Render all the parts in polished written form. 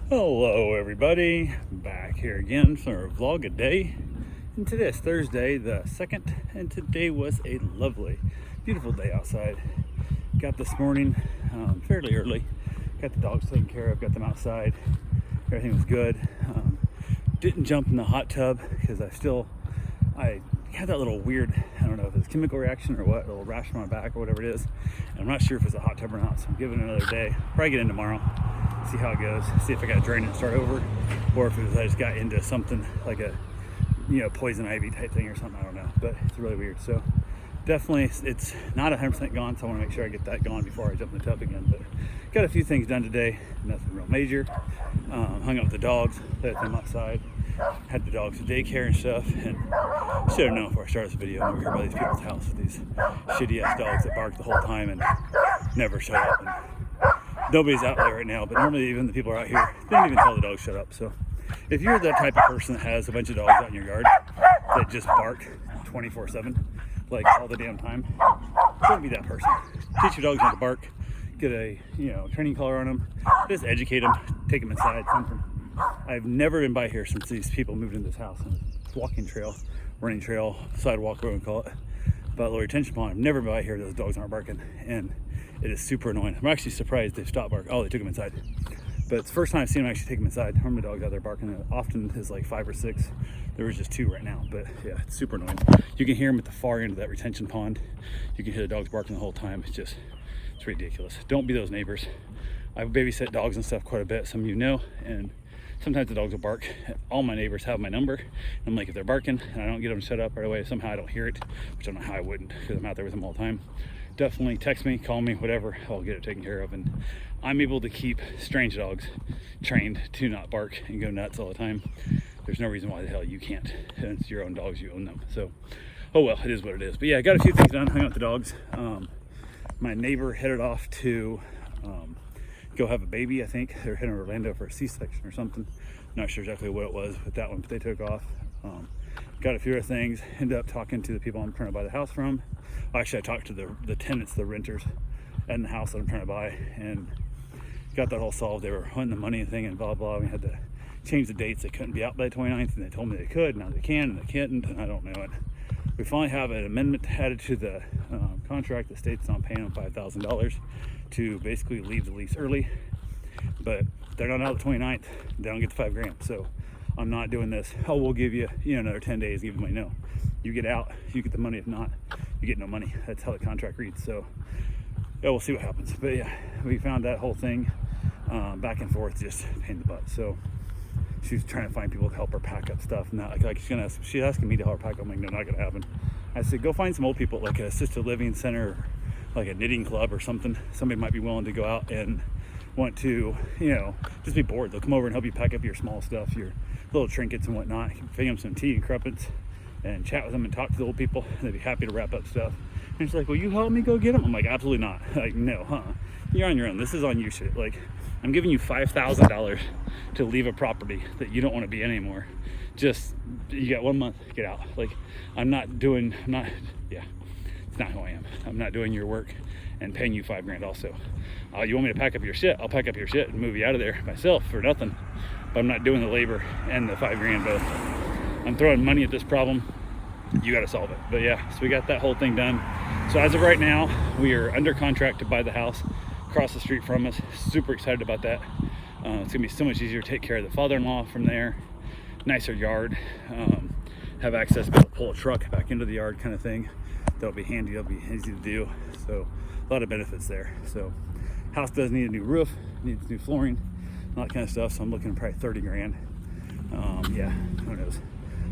Hello everybody, back here again for a vlog a day. And today is Thursday the 2nd, and today was a lovely, beautiful day outside. Got this morning fairly early, got the dogs taken care of, got them outside, everything was good. Didn't jump in the hot tub because I had that little weird, I don't know if it's a chemical reaction or what, a little rash on my back or whatever it is. And I'm not sure if it's a hot tub or not, so I'm giving it another day. Probably get in tomorrow, see how it goes, see if I got to drain it and start over, or if it was I just got into something like a, poison ivy type thing or something, I don't know. But it's really weird. So definitely it's not 100% gone, so I want to make sure I get that gone before I jump in the tub again. But got a few things done today, nothing real major. Hung up with the dogs, let them outside, had the dogs to daycare and stuff, and should have known before I started this video. I'm over here by these people's house with these shitty ass dogs that bark the whole time and never shut up. And nobody's out there right now, but normally even the people are out here, they don't even tell the dogs shut up. So if you're the type of person that has a bunch of dogs out in your yard that just bark 24/7, like all the damn time, don't be that person. Teach your dogs not to bark, get a training collar on them, just educate them, take them inside, something. I've never been by here since these people moved into this house. It's walking trail, running trail, sidewalk, whatever we call it, but a little retention pond. I've never been by here, those dogs aren't barking, and it is super annoying. I'm actually surprised they've stopped barking. Oh, they took them inside. But it's the first time I've seen them actually take them inside. Normally the dogs out there barking, often is like 5 or 6. There was just 2 right now, but yeah, it's super annoying. You can hear them at the far end of that retention pond. You can hear the dogs barking the whole time. It's ridiculous. Don't be those neighbors. I've babysit dogs and stuff quite a bit, some of you know, and sometimes the dogs will bark. All my neighbors have my number. I'm like, if they're barking and I don't get them to shut up right away, somehow I don't hear it, which I don't know how I wouldn't because I'm out there with them all the time. Definitely text me, call me, whatever, I'll get it taken care of. And I'm able to keep strange dogs trained to not bark and go nuts all the time. There's no reason why the hell you can't. And it's your own dogs, you own them. So, oh well, it is what it is. But yeah, I got a few things done, hung out with the dogs. My neighbor headed off to go have a baby, I think. They're heading to Orlando for a C-section or something. Not sure exactly what it was with that one, but they took off. Got a few other things, ended up talking to the people I'm trying to buy the house from. Actually, I talked to the tenants, the renters, and the house that I'm trying to buy, and got that all solved. They were wanting the money and thing and blah, blah. We had to change the dates. They couldn't be out by the 29th, and they told me they could. Now they can, and they can't, and I don't know it. We finally have an amendment added to the contract that states I'm paying them $5,000 to basically leave the lease early, but they're not out the 29th. They don't get the $5,000. So I'm not doing this. Oh, we'll give you, another 10 days, give you money. No, you get out, you get the money. If not, you get no money. That's how the contract reads. So yeah, we'll see what happens. But yeah, we found that whole thing back and forth, just a pain in the butt. So she's trying to find people to help her pack up stuff. Not like she's asking me to help her pack up. I'm like, no, not gonna happen. I said, go find some old people, like an assisted living center, or like a knitting club or something. Somebody might be willing to go out and want to, just be bored. They'll come over and help you pack up your small stuff, your little trinkets and whatnot. You can feed them some tea and crumpets and chat with them and talk to the old people. They'd be happy to wrap up stuff. And she's like, will you help me go get them? I'm like, absolutely not. Like, no, you're on your own. This is on you shit. Like, I'm giving you $5,000 to leave a property that you don't want to be in anymore. Just, you got 1 month, get out. Like, it's not who I am. I'm not doing your work and paying you $5,000 also. You want me to pack up your shit? I'll pack up your shit and move you out of there myself for nothing. But I'm not doing the labor and the $5,000 both. I'm throwing money at this problem. You got to solve it. But yeah, so we got that whole thing done. So as of right now, we are under contract to buy the house across the street from us. Super excited about that. It's gonna be so much easier to take care of the father-in-law from there. Nicer yard. Have access to be able to pull a truck back into the yard, kind of thing. That'll be handy. That'll be easy to do. So a lot of benefits there. So house does need a new roof, needs new flooring, all that kind of stuff. So I'm looking at probably $30,000. Yeah, who knows?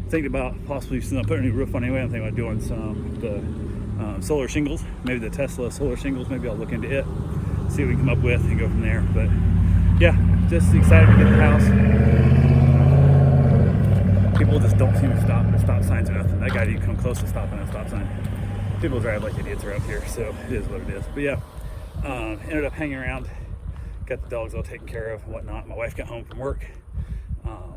Thinking about possibly, since I'm putting a new roof on anyway, I'm thinking about doing some the solar shingles, maybe the Tesla solar shingles. Maybe I'll look into it, see what we come up with, and go from there. But yeah, just excited to get the house. People just don't seem to stop at stop signs or nothing. That guy didn't come close to stopping at a stop sign. People drive like idiots around here, so it is what it is. But yeah, ended up hanging around, got the dogs all taken care of and whatnot. My wife got home from work.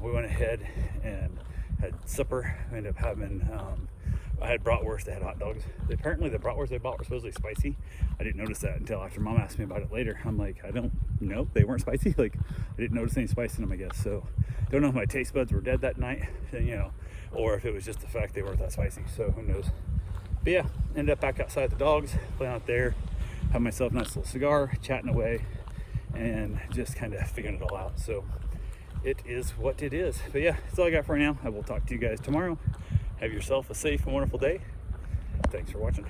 We went ahead and had supper. We ended up having I had bratwurst, they had hot dogs. Apparently the bratwurst they bought were supposedly spicy. I didn't notice that until after Mom asked me about it later. I'm like, I don't know, they weren't spicy. Like, I didn't notice any spice in them, I guess. So don't know if my taste buds were dead that night, you know, or if it was just the fact they weren't that spicy. So who knows. But yeah, ended up back outside with the dogs, playing out there, having myself a nice little cigar, chatting away, and just kind of figuring it all out. So it is what it is. But yeah, that's all I got for now. I will talk to you guys tomorrow. Have yourself a safe and wonderful day. Thanks for watching.